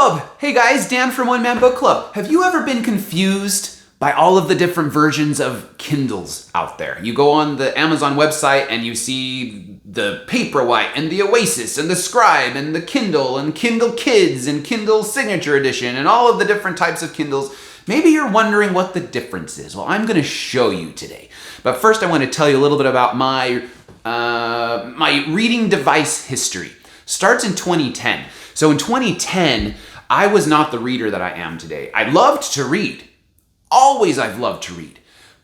Club! Hey guys, Dan from One Man Book Club. Have you ever been confused by all of the different versions of Kindles out there? You go on the Amazon website and you see the Paperwhite and the Oasis and the Scribe and the Kindle and Kindle Kids and Kindle Signature Edition and all of the different types of Kindles. Maybe you're wondering what the difference is. Well, I'm going to show you today. But first I want to tell you a little bit about my reading device history. Starts in 2010. So in 2010, I was not the reader that I am today. I loved to read. Always I've loved to read.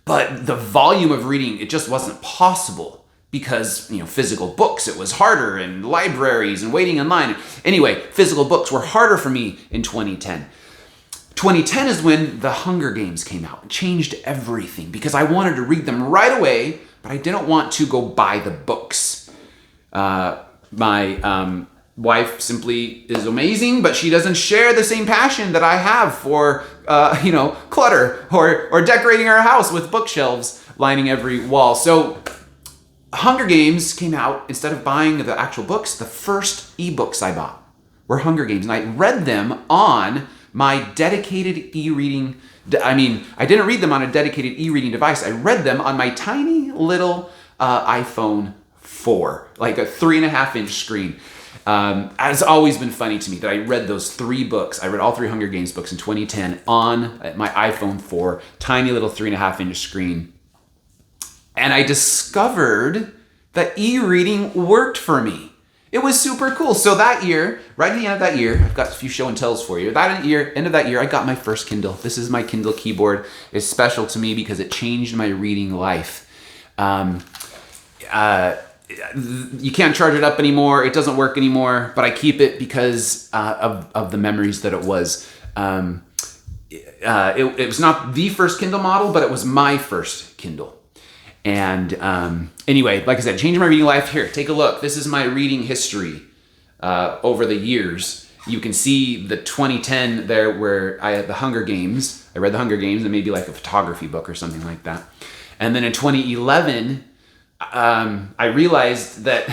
But the volume of reading, it just wasn't possible because, physical books, it was harder, and libraries and waiting in line. Anyway, physical books were harder for me in 2010. 2010 is when The Hunger Games came out. It changed everything because I wanted to read them right away, but I didn't want to go buy the books. My wife simply is amazing, but she doesn't share the same passion that I have for, clutter or decorating our house with bookshelves lining every wall. So Hunger Games came out. Instead of buying the actual books, the first ebooks I bought were Hunger Games, and I read them on my dedicated e-reading. I didn't read them on a dedicated e-reading device. I read them on my tiny little iPhone 4, like a 3.5-inch screen. It's always been funny to me that I read those 3 books. I read all 3 Hunger Games books in 2010 on my iPhone 4, tiny little 3.5-inch screen. And I discovered that e-reading worked for me. It was super cool. So that year, right at the end of that year, I've got a few show and tells for you. End of that year, I got my first Kindle. This is my Kindle keyboard. It's special to me because it changed my reading life. You can't charge it up anymore. It doesn't work anymore, but I keep it because of the memories that it was. It was not the first Kindle model, but it was my first Kindle. And anyway, like I said, changing my reading life. Here, take a look. This is my reading history over the years. You can see the 2010 there where I had The Hunger Games. I read The Hunger Games and maybe like a photography book or something like that. And then in 2011, I realized that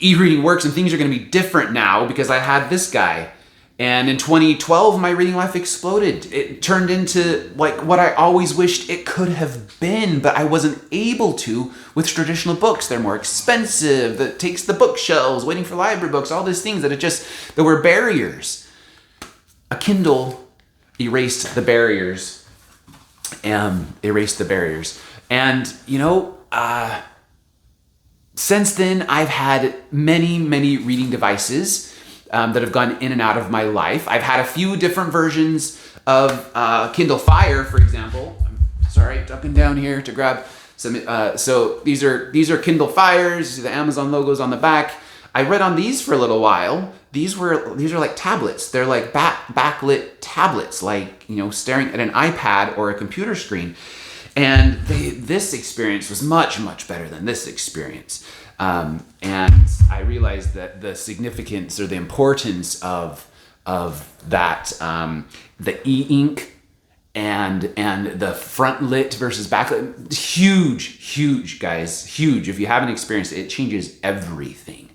e-reading works and things are going to be different now because I had this guy. And in 2012, my reading life exploded. It turned into like what I always wished it could have been, but I wasn't able to with traditional books. They're more expensive. That takes the bookshelves, waiting for library books, all these things there were barriers. A Kindle erased the barriers. And since then, I've had many, many reading devices that have gone in and out of my life. I've had a few different versions of Kindle Fire, for example. I'm sorry, ducking down here to grab some. So these are Kindle Fires. The Amazon logos on the back. I read on these for a little while. These are like tablets. They're like backlit tablets, like staring at an iPad or a computer screen. And this experience was much, much better than this experience. And I realized that the significance or the importance of that, the e-ink and the front lit versus backlit, huge, guys, huge. If you haven't experienced it, it changes everything.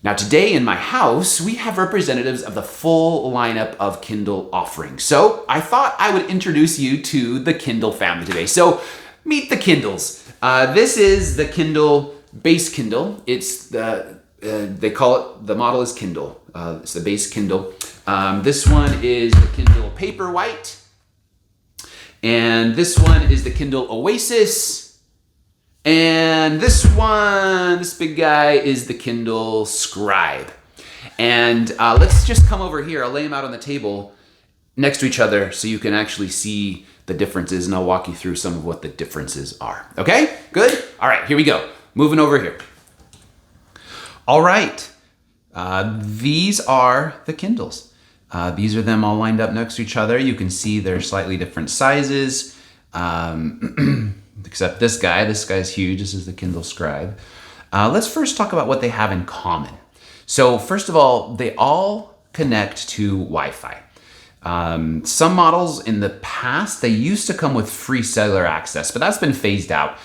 Now today in my house, we have representatives of the full lineup of Kindle offerings. So I thought I would introduce you to the Kindle family today. So meet the Kindles. This is the Kindle Base Kindle. It's they call it, the model is Kindle. It's the base Kindle. This one is the Kindle Paperwhite. And this one is the Kindle Oasis. And this big guy is the Kindle Scribe. And let's just come over here. I'll lay them out on the table next to each other so you can actually see the differences, and I'll walk you through some of what the differences are. Okay, good? All right, here we go. Moving over here. All right, these are the Kindles. These are them all lined up next to each other. You can see they're slightly different sizes. Except this guy's huge. This is the Kindle Scribe. Let's first talk about what they have in common. So first of all, they all connect to Wi-Fi. Some models in the past, they used to come with free cellular access, but that's been phased out.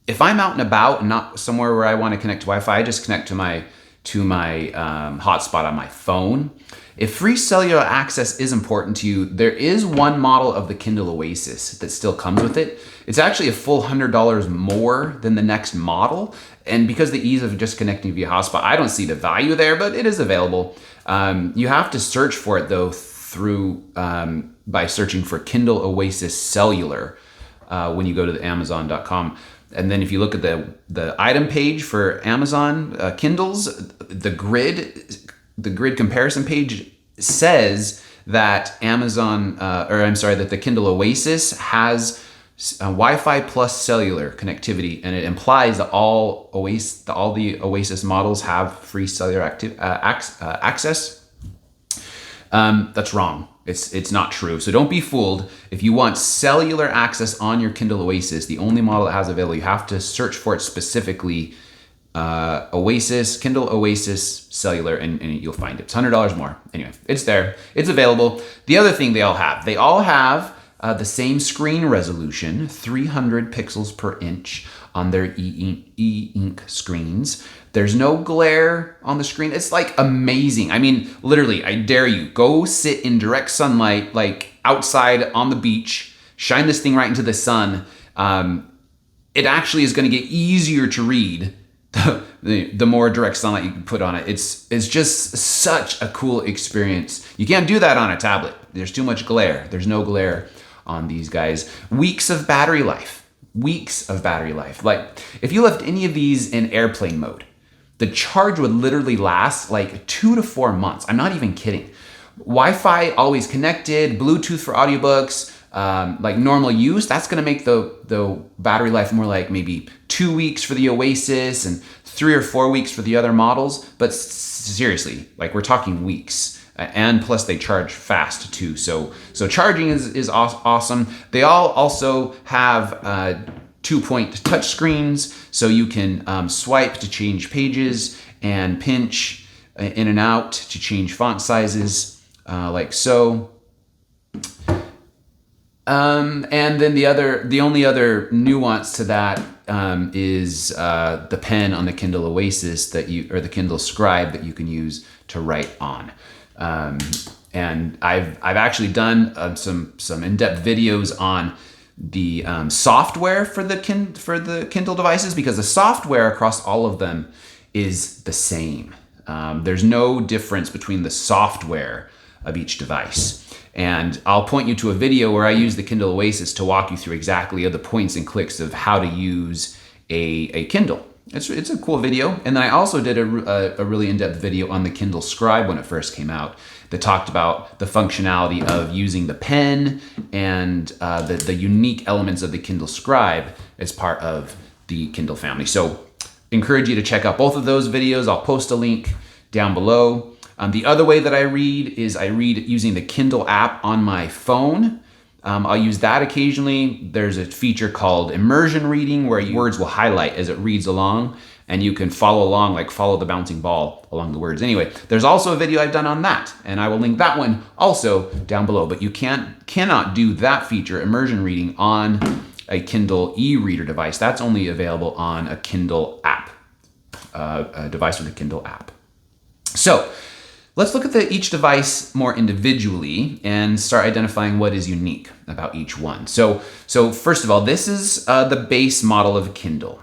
If I'm out and about and not somewhere where I want to connect to Wi-Fi, I just connect to my to my hotspot on my phone. If free cellular access is important to you, there is one model of the Kindle Oasis that still comes with it. It's actually a full $100 more than the next model. And because of the ease of just connecting via hotspot, I don't see the value there, but it is available. You have to search for it though through by searching for Kindle Oasis Cellular when you go to the Amazon.com. And then if you look at the item page for Amazon Kindles, the grid comparison page says that that the Kindle Oasis has Wi-Fi plus cellular connectivity, and it implies that all the Oasis models have free cellular access. That's wrong. It's not true. So don't be fooled. If you want cellular access on your Kindle Oasis, the only model it has available, you have to search for it specifically. Kindle Oasis Cellular, and you'll find it. It's $100 more. Anyway, it's there. It's available. The other thing they all have the same screen resolution, 300 pixels per inch on their e-ink screens. There's no glare on the screen. It's like amazing. I mean, literally, I dare you, go sit in direct sunlight, like outside on the beach, shine this thing right into the sun. It actually is going to get easier to read the more direct sunlight you can put on it. It's just such a cool experience. You can't do that on a tablet. There's too much glare. There's no glare on these guys. Weeks of battery life. Like if you left any of these in airplane mode, the charge would literally last like 2 to 4 months. I'm not even kidding. Wi-Fi always connected, Bluetooth for audiobooks, like normal use, that's gonna make the battery life more like maybe 2 weeks for the Oasis and 3 or 4 weeks for the other models. But seriously, like we're talking weeks. And plus they charge fast too. So charging is awesome. They all also have 2-point touch screens, so you can swipe to change pages and pinch in and out to change font sizes, like so. And then the only other nuance to that is the pen on the Kindle Oasis or the Kindle Scribe that you can use to write on. And I've actually done some in-depth videos on the software for the Kindle devices, because the software across all of them is the same. There's no difference between the software of each device. And I'll point you to a video where I use the Kindle Oasis to walk you through exactly the points and clicks of how to use a Kindle. It's a cool video. And then I also did a really in-depth video on the Kindle Scribe when it first came out that talked about the functionality of using the pen and the unique elements of the Kindle Scribe as part of the Kindle family. So encourage you to check out both of those videos. I'll post a link down below. The other way that I read is I read using the Kindle app on my phone. I'll use that occasionally. There's a feature called immersion reading where your words will highlight as it reads along, and you can follow along, like follow the bouncing ball along the words. Anyway, there's also a video I've done on that, and I will link that one also down below. But you cannot do that feature, immersion reading, on a Kindle e-reader device. That's only available on a Kindle app, a device with a Kindle app. So let's look at each device more individually and start identifying what is unique about each one. So first of all, this is the base model of Kindle.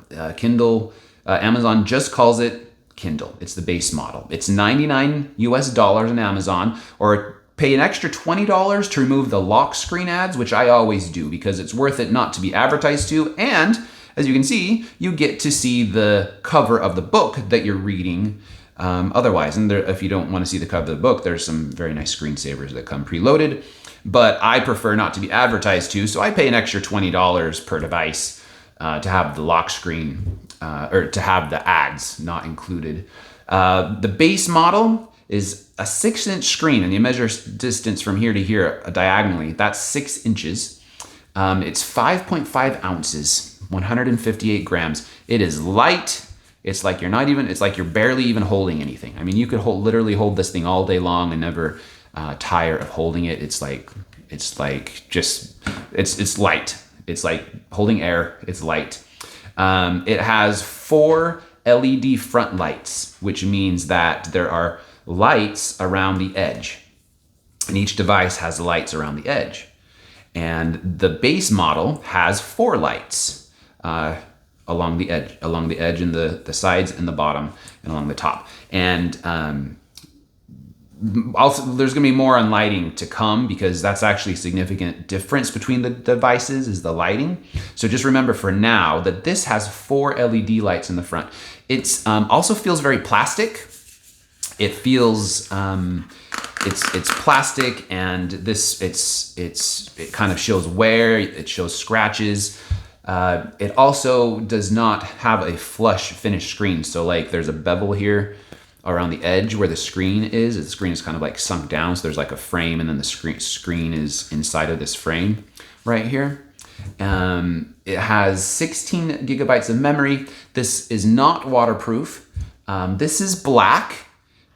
Amazon just calls it Kindle. It's the base model. It's $99 on Amazon, or pay an extra $20 to remove the lock screen ads, which I always do because it's worth it not to be advertised to. And as you can see, you get to see the cover of the book that you're reading otherwise. And if you don't want to see the cover of the book, there's some very nice screensavers that come preloaded, but I prefer not to be advertised to, so I pay an extra $20 per device to have the lock screen, or to have the ads not included. The base model is a 6-inch screen, and you measure distance from here to here diagonally. That's 6 inches. It's 5.5 ounces, 158 grams. It is light. It's like you're barely even holding anything. I mean, you could literally hold this thing all day long and never tire of holding it. It's light. It's like holding air. It's light. It has 4 LED front lights, which means that there are lights around the edge. And each device has lights around the edge. And the base model has 4 lights along the edge and the sides and the bottom and along the top. And also, there's going to be more on lighting to come, because that's actually a significant difference between the devices is the lighting. So just remember for now that this has 4 LED lights in the front. It's also feels very plastic. It feels it's plastic, and it kind of shows wear. It shows scratches. It also does not have a flush finished screen. So like there's a bevel here around the edge where the screen is. The screen is kind of like sunk down, so there's like a frame, and then the screen is inside of this frame right here. It has 16 gigabytes of memory. This is not waterproof. This is black,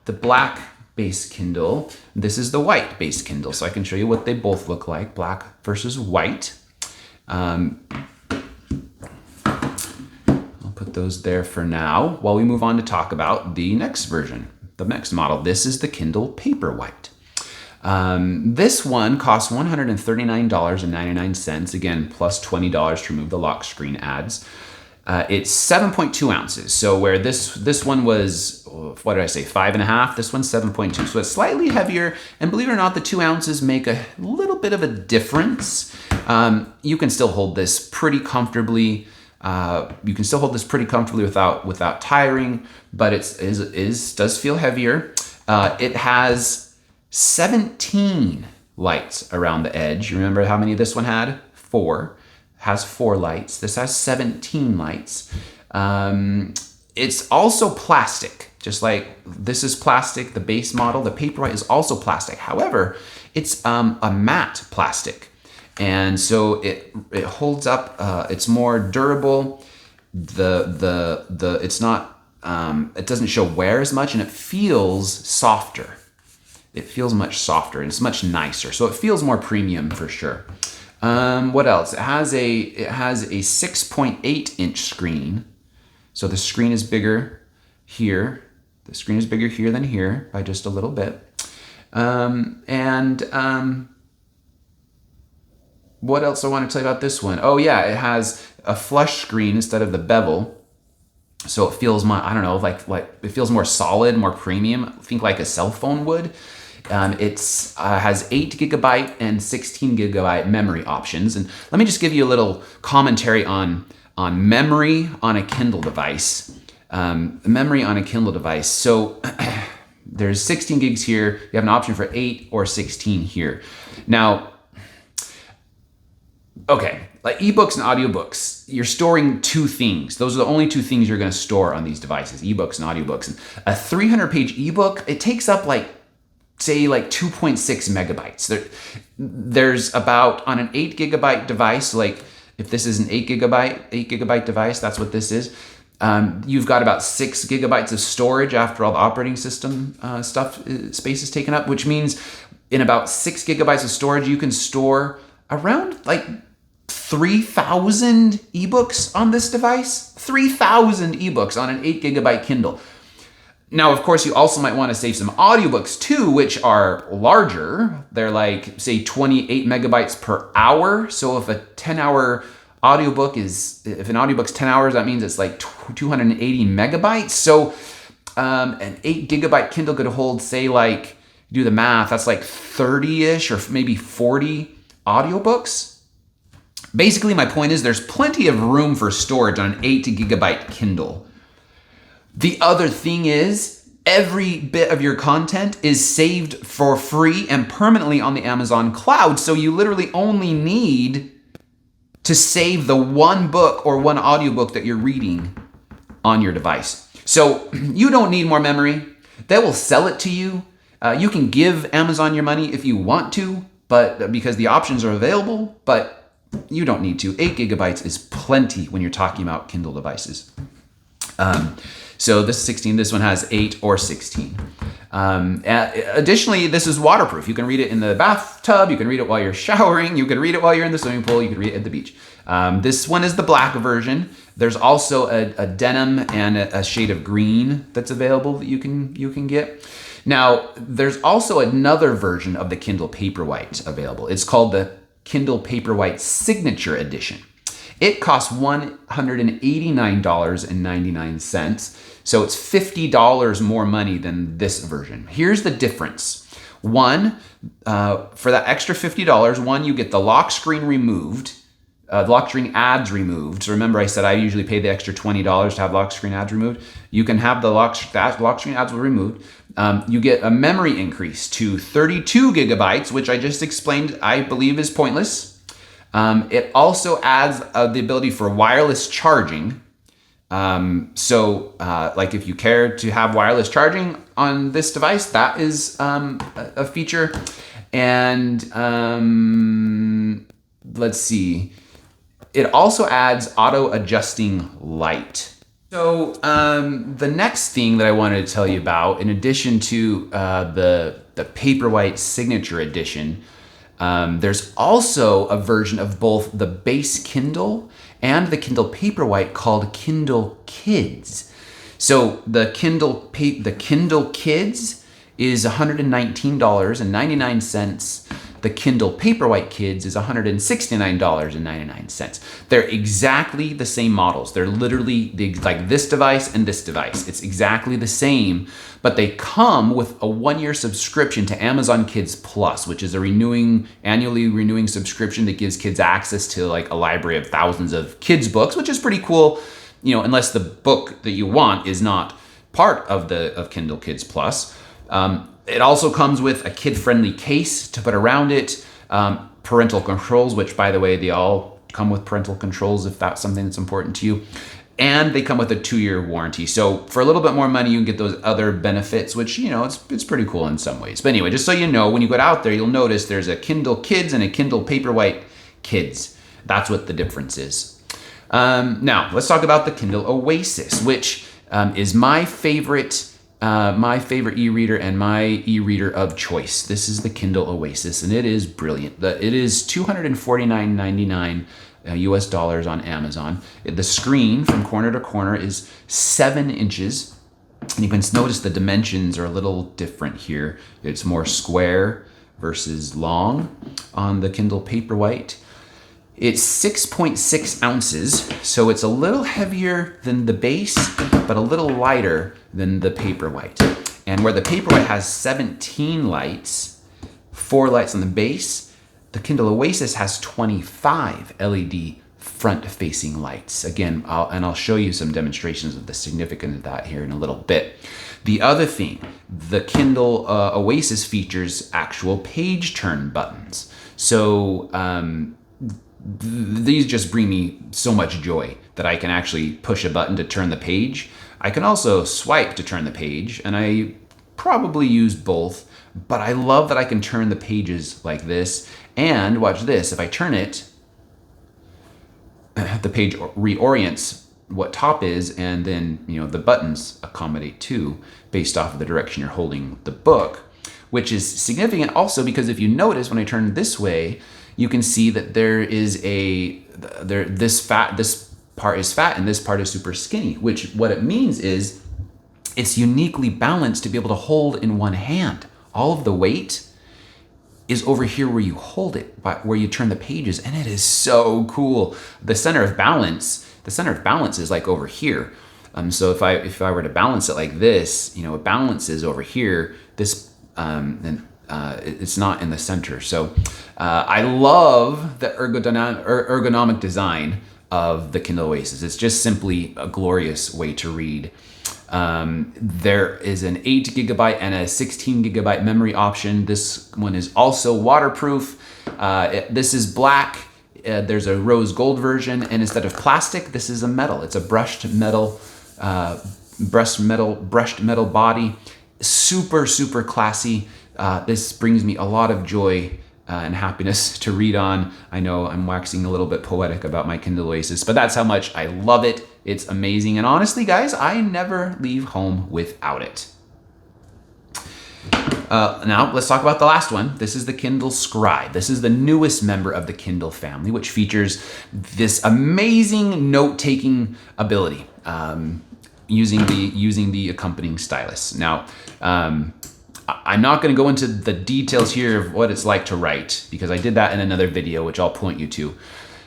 the black base Kindle. This is the white base Kindle. So I can show you what they both look like, black versus white. Put those there for now while we move on to talk about the next version, the next model. This is the Kindle Paperwhite. This one costs $139.99, again, plus $20 to remove the lock screen ads. It's 7.2 ounces. So where this one was, what did I say, 5.5? This one's 7.2. So it's slightly heavier. And believe it or not, the 2 ounces make a little bit of a difference. You can still hold this pretty comfortably. Without tiring, but it does feel heavier. It has 17 lights around the edge. You remember how many this one had? 4. Has 4 lights. This has 17 lights. It's also plastic, just like this is plastic. The base model, the Paperwhite, is also plastic. However, it's a matte plastic. And so it holds up. It's more durable. It's not. It doesn't show wear as much, and it feels softer. It feels much softer, and it's much nicer. So it feels more premium for sure. What else? It has a 6.8 inch screen. So the screen is bigger here. The screen is bigger here than here by just a little bit. What else I want to tell you about this one? Oh yeah, it has a flush screen instead of the bevel. So it feels more, I don't know, like it feels more solid, more premium. I think like a cell phone would. It has 8 gigabyte and 16 gigabyte memory options. And let me just give you a little commentary on memory on a Kindle device. Memory on a Kindle device. So there's 16 gigs here. You have an option for 8 or 16 here. Now, okay, like ebooks and audiobooks, you're storing 2 things. Those are the only 2 things you're going to store on these devices, ebooks and audiobooks. And a 300-page ebook, it takes up say 2.6 megabytes. There's about, on an 8 gigabyte device, like if this is an 8 gigabyte device, that's what this is. You've got about 6 gigabytes of storage after all the operating system space is taken up, which means in about 6 gigabytes of storage, you can store around 3,000 ebooks on this device. 3,000 ebooks on an 8 gigabyte Kindle. Now, of course, you also might want to save some audiobooks too, which are larger. They're say 28 megabytes per hour. So if a 10-hour audiobook if an audiobook's 10 hours, that means it's 280 megabytes. So an 8 gigabyte Kindle could hold, say, do the math, that's 30-ish or maybe 40 audiobooks. Basically, my point is there's plenty of room for storage on an 8 gigabyte Kindle. The other thing is every bit of your content is saved for free and permanently on the Amazon cloud. So you literally only need to save the one book or one audiobook that you're reading on your device. So you don't need more memory. They will sell it to you. You can give Amazon your money if you want to, but because the options are available, but you don't need to. 8 gigabytes is plenty when you're talking about Kindle devices. So this is 16. This one has 8 or 16. Additionally, this is waterproof. You can read it in the bathtub. You can read it while you're showering. You can read it while you're in the swimming pool. You can read it at the beach. This one is the black version. There's also a denim and a shade of green that's available that you can get. Now, there's also another version of the Kindle Paperwhite available. It's called the Kindle Paperwhite Signature Edition. It costs $189.99, so it's $50 more money than this version. Here's the difference. One, for that extra $50, one, you get the lock screen removed, the lock screen ads removed. So remember I said I usually pay the extra $20 to have lock screen ads removed. You can have the lock screen ads removed. You get a memory increase to 32 gigabytes, which I just explained I believe is pointless. It also adds the ability for wireless charging. Like if you care to have wireless charging on this device, that is a feature. And let's see. It also adds auto-adjusting light. So the next thing that I wanted to tell you about, in addition to the Paperwhite Signature Edition, there's also a version of both the base Kindle and the Kindle Paperwhite called Kindle Kids. So the Kindle Kids is $119.99. The Kindle Paperwhite Kids is $169.99. They're exactly the same models. They're literally like this device and this device. It's exactly the same, but they come with a 1-year subscription to Amazon Kids Plus, which is a annually renewing subscription that gives kids access to like a library of thousands of kids books, which is pretty cool, unless the book that you want is not part of Kindle Kids Plus. It also comes with a kid-friendly case to put around it, parental controls, which, by the way, they all come with parental controls if that's something that's important to you. And they come with a 2-year warranty. So for a little bit more money, you can get those other benefits, which, it's pretty cool in some ways. But anyway, just so you know, when you go out there, you'll notice there's a Kindle Kids and a Kindle Paperwhite Kids. That's what the difference is. Now, let's talk about the Kindle Oasis, which is my favorite e-reader and my e-reader of choice. This is the Kindle Oasis, and it is brilliant. It is $249.99 US dollars on Amazon. The screen from corner to corner is 7 inches. And you can notice the dimensions are a little different here. It's more square versus long on the Kindle Paperwhite. It's 6.6 ounces, so it's a little heavier than the base, but a little lighter than the Paperwhite. And where the Paperwhite has 17 lights, 4 lights on the base, the Kindle Oasis has 25 LED front-facing lights. Again, I'll show you some demonstrations of the significance of that here in a little bit. The other thing, the Kindle Oasis features actual page turn buttons. So these just bring me so much joy that I can actually push a button to turn the page. I can also swipe to turn the page, and I probably use both, but I love that I can turn the pages like this. And watch this, if I turn it, the page reorients what top is, and then the buttons accommodate too based off of the direction you're holding the book, which is significant also because if you notice when I turn this way, you can see that this part is fat and this part is super skinny, which what it means is it's uniquely balanced to be able to hold in one hand. All of the weight is over here where you hold it, where you turn the pages, and it is so cool. The center of balance is like over here. So if I were to balance it like this, it balances over here. This it's not in the center. So I love the ergonomic design of the Kindle Oasis. It's just simply a glorious way to read. There is an 8 gigabyte and a 16 gigabyte memory option. This one is also waterproof. This is black. There's a rose gold version, and instead of plastic, this is a metal. It's a brushed metal body. Super, super classy. This brings me a lot of joy and happiness to read on. I know I'm waxing a little bit poetic about my Kindle Oasis, but that's how much I love it. It's amazing. And honestly, guys, I never leave home without it. Now let's talk about the last one. This is the Kindle Scribe. This is the newest member of the Kindle family, which features this amazing note-taking ability using the accompanying stylus. Now, I'm not going to go into the details here of what it's like to write because I did that in another video, which I'll point you to.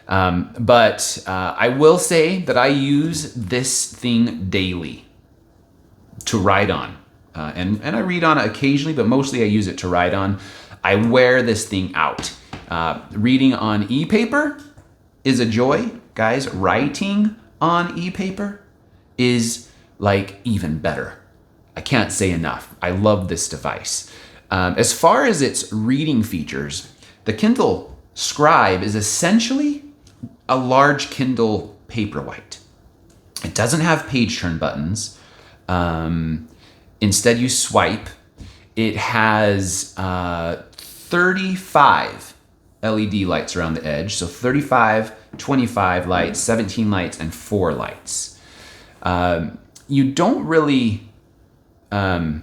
But I will say that I use this thing daily to write on. And I read on it occasionally, but mostly I use it to write on. I wear this thing out. Reading on e-paper is a joy. Guys, writing on e-paper is like even better. I can't say enough. I love this device. As far as its reading features, the Kindle Scribe is essentially a large Kindle Paperwhite. It doesn't have page turn buttons. Instead, you swipe. It has 35 LED lights around the edge. So 35, 25 lights, 17 lights, and 4 lights. You don't really... we'll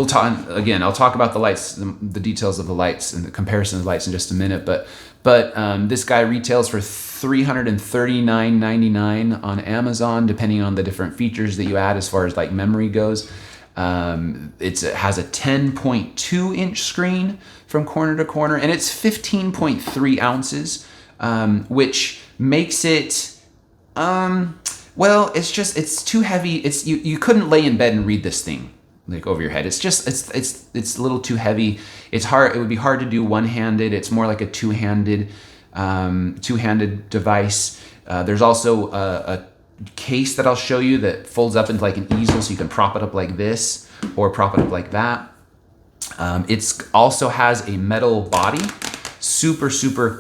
talk again. I'll talk about the lights, the details of the lights, and the comparison of the lights in just a minute. But this guy retails for $339.99 on Amazon, depending on the different features that you add as far as like memory goes. It has a 10.2 inch screen from corner to corner, and it's 15.3 ounces, which makes it. Well, it's too heavy. You couldn't lay in bed and read this thing like over your head. It's a little too heavy. It's hard. It would be hard to do one-handed. It's more like a two-handed device. There's also a case that I'll show you that folds up into like an easel, so you can prop it up like this or prop it up like that. It's also has a metal body, super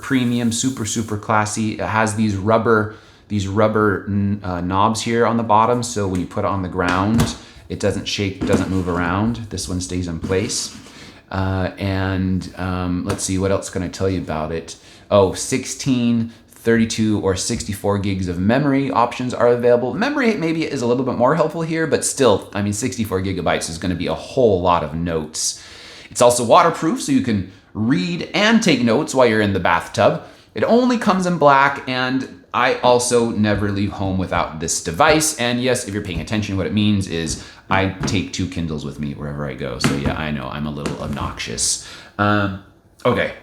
premium, super classy. It has these rubber knobs here on the bottom, so when you put it on the ground, it doesn't shake, doesn't move around. This one stays in place. Let's see, what else can I tell you about it? 16, 32, or 64 gigs of memory options are available. Memory maybe is a little bit more helpful here, but still, 64 gigabytes is going to be a whole lot of notes. It's also waterproof, so you can read and take notes while you're in the bathtub. It only comes in black, and I also never leave home without this device. And yes, if you're paying attention, what it means is I take 2 Kindles with me wherever I go. So yeah, I know I'm a little obnoxious. Okay,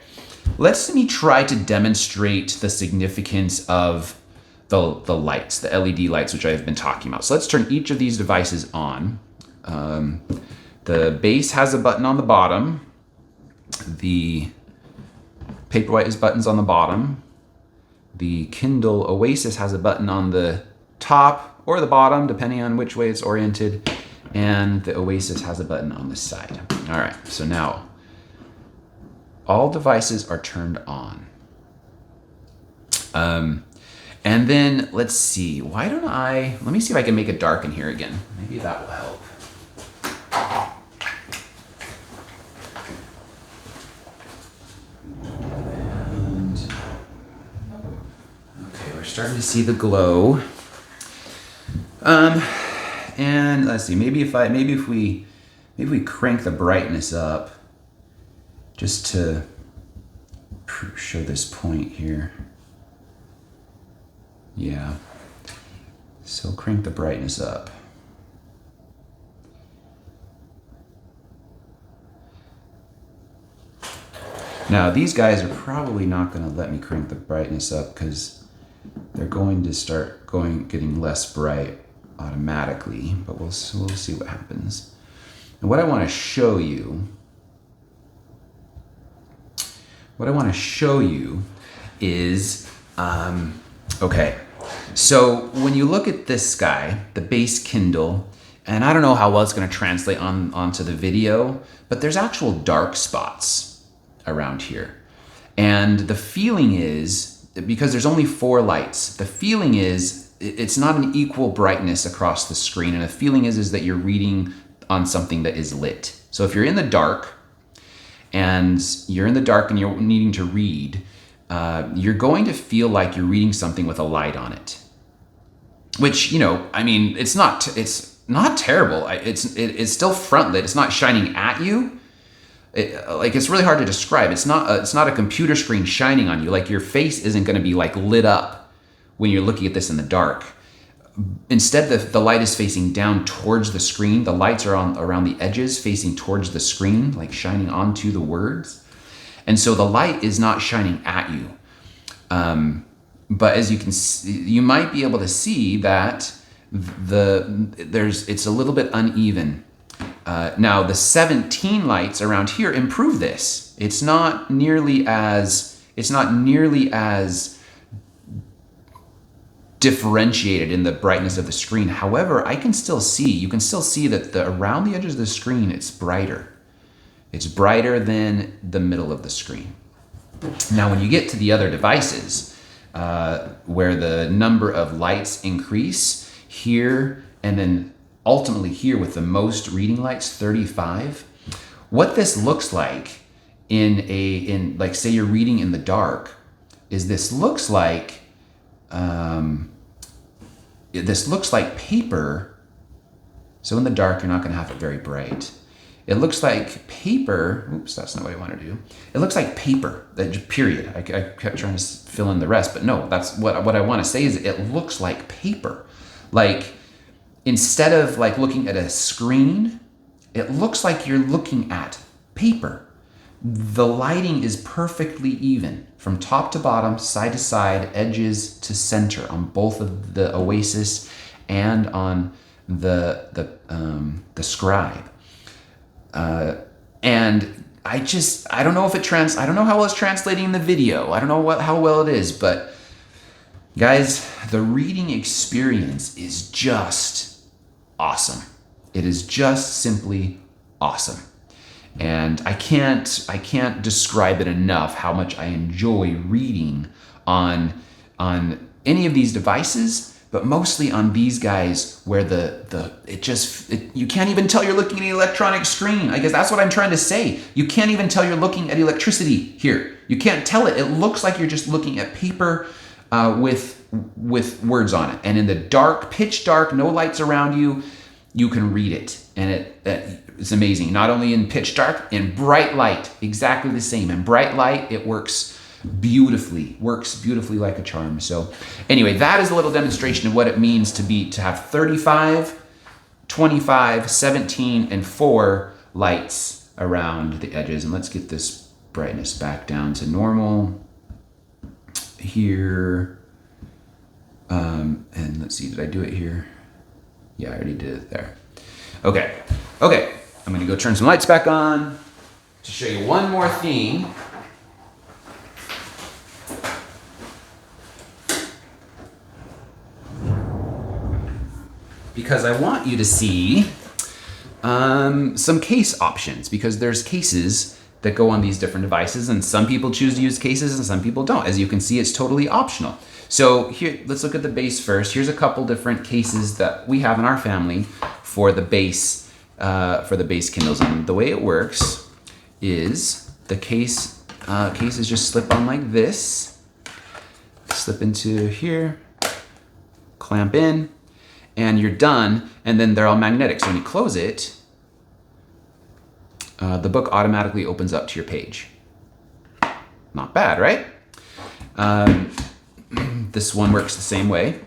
let me try to demonstrate the significance of the lights, the LED lights, which I've been talking about. So let's turn each of these devices on. The base has a button on the bottom. The Paperwhite has buttons on the bottom. The Kindle Oasis has a button on the top or the bottom, depending on which way it's oriented. And the Oasis has a button on the side. All right, so now all devices are turned on. And then let's see, let me see if I can make it dark in here again. Maybe that will help. Starting to see the glow. And let's see, maybe if we crank the brightness up just to show this point here. Yeah. So crank the brightness up. Now these guys are probably not going to let me crank the brightness up because they're going to start getting less bright automatically, but we'll see what happens. And what I want to show you is, okay, so when you look at this guy, the base Kindle, and I don't know how well it's going to translate onto the video, but there's actual dark spots around here. And the feeling is, because there's only 4 lights, the feeling is it's not an equal brightness across the screen, and the feeling is that you're reading on something that is lit. So if you're in the dark and you're needing to read, you're going to feel like you're reading something with a light on it. Which, it's not terrible. It's still front lit. It's not shining at you. It's really hard to describe. It's not a computer screen shining on you. Like your face isn't going to be like lit up when you're looking at this in the dark. Instead, the light is facing down towards the screen. The lights are around the edges facing towards the screen, like shining onto the words. And so the light is not shining at you. But as you can see, you might be able to see that it's a little bit uneven. Now the 17 lights around here improve this. It's not nearly as differentiated in the brightness of the screen. However, you can still see that around the edges of the screen, it's brighter. It's brighter than the middle of the screen. Now, when you get to the other devices, where the number of lights increase here, and then ultimately here with the most reading lights, 35, what this looks like in like say you're reading in the dark, is this looks like paper. So in the dark, you're not going to have it very bright. It looks like paper. Oops, that's not what I want to do. It looks like paper, period. I kept trying to fill in the rest, but no, that's what I want to say is it looks like paper. Like instead of like looking at a screen, it looks like you're looking at paper. The lighting is perfectly even from top to bottom, side to side, edges to center on both of the Oasis and on the Scribe. And I don't know if I don't know how well it's translating in the video. I don't know how well it is, but guys, the reading experience is just awesome. It is just simply awesome. And I can't describe it enough how much I enjoy reading on any of these devices, but mostly on these guys where you can't even tell you're looking at an electronic screen. I guess that's what I'm trying to say. You can't even tell you're looking at electricity here. You can't tell it. It looks like you're just looking at paper with words on it. And in the dark, pitch dark, no lights around you, you can read it. And it's amazing. Not only in pitch dark, in bright light, exactly the same. In bright light, it works beautifully like a charm. So anyway, that is a little demonstration of what it means to have 35, 25, 17, and 4 lights around the edges. And let's get this brightness back down to normal here. And let's see, did I do it here? Yeah, I already did it there. Okay. I'm gonna go turn some lights back on to show you one more thing. Because I want you to see some case options, because there's cases that go on these different devices, and some people choose to use cases and some people don't. As you can see, it's totally optional. So here, let's look at the base first. Here's a couple different cases that we have in our family for the base Kindles. And the way it works is the cases just slip on like this, slip into here, clamp in, and you're done. And then they're all magnetic. So when you close it, the book automatically opens up to your page. Not bad, right? This one works the same way,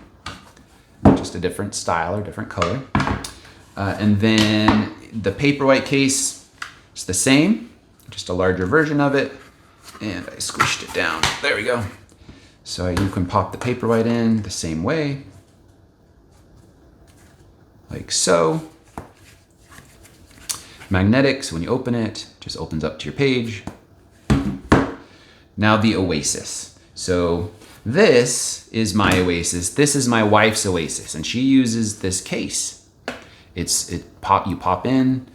just a different style or different color. And then the Paperwhite case is the same, just a larger version of it. And I squished it down. There we go. So you can pop the Paperwhite in the same way, like so. Magnetic, so when you open it, it just opens up to your page. Now the Oasis. So this is my Oasis. This is my wife's Oasis, and she uses this case. You pop in,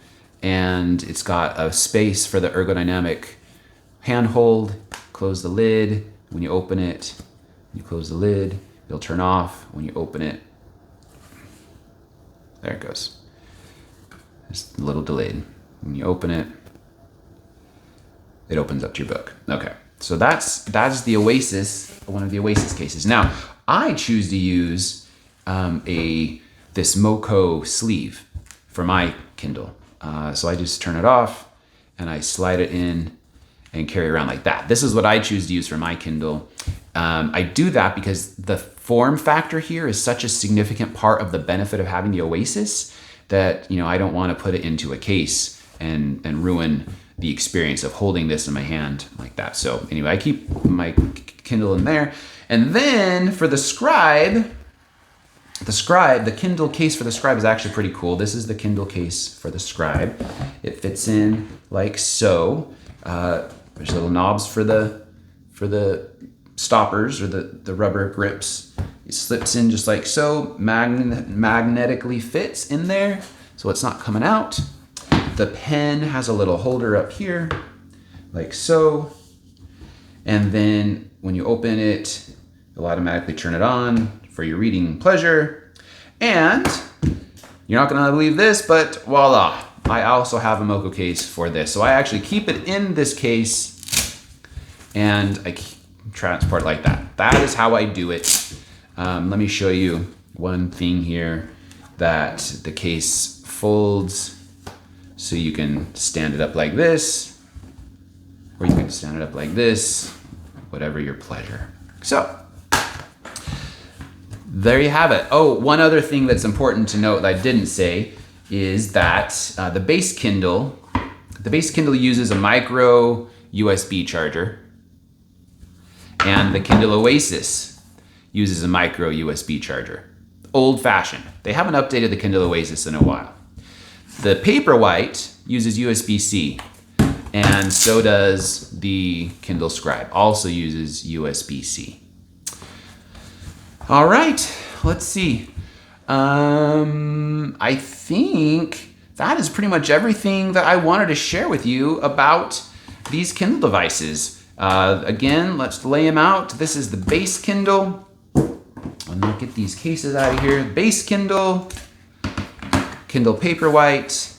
and it's got a space for the ergonomic handhold. Close the lid. When you open it, you close the lid. It'll turn off when you open it. There it goes. It's a little delayed. When you open it, it opens up to your book. Okay. So that's the Oasis, one of the Oasis cases. Now, I choose to use a this Moco sleeve for my Kindle. So I just turn it off and I slide it in and carry around like that. This is what I choose to use for my Kindle. I do that because the form factor here is such a significant part of the benefit of having the Oasis that, you know, I don't want to put it into a case and ruin the experience of holding this in my hand like that. So anyway, I keep my Kindle in there. And then for the Scribe, the Kindle case for the Scribe is actually pretty cool. This is the Kindle case for the Scribe. It fits in like so. There's little knobs for the stoppers or the rubber grips. It slips in just like so, magnetically fits in there, so it's not coming out. The pen has a little holder up here, like so. And then when you open it, it'll automatically turn it on for your reading pleasure. And you're not gonna believe this, but voila, I also have a Moco case for this. So I actually keep it in this case and I transport it like that. That is how I do it. Let me show you one thing here, that the case folds so you can stand it up like this, or you can stand it up like this, whatever your pleasure. So there you have it. Oh, one other thing that's important to note that I didn't say is that the base Kindle uses a micro USB charger, and the Kindle Oasis uses a micro USB charger. Old fashioned. They haven't updated the Kindle Oasis in a while. The Paperwhite uses USB-C, and so does the Kindle Scribe, also uses USB-C. All right, let's see. I think that is pretty much everything that I wanted to share with you about these Kindle devices. Again, let's lay them out. This is the base Kindle. I'm gonna get these cases out of here. Base Kindle, Kindle Paperwhite,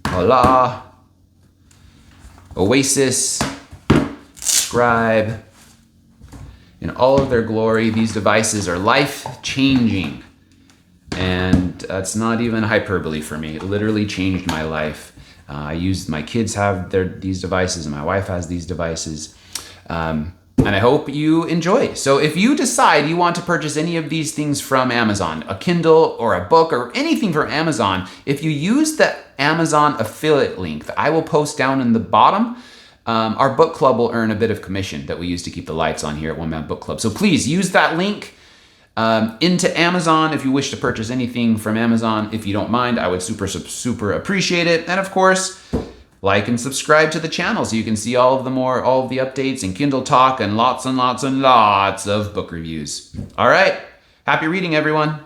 voila, Oasis, Scribe. In all of their glory, these devices are life-changing. And that's not even hyperbole for me. It literally changed my life. My kids have these devices, and my wife has these devices. And I hope you enjoy. So if you decide you want to purchase any of these things from Amazon, a Kindle or a book or anything from Amazon, if you use the Amazon affiliate link that I will post down in the bottom, our book club will earn a bit of commission that we use to keep the lights on here at One Man Book Club. So please use that link into Amazon if you wish to purchase anything from Amazon. If you don't mind, I would super appreciate it. And of course, like and subscribe to the channel so you can see all of the updates and Kindle talk and lots of book reviews. All right, happy reading, everyone.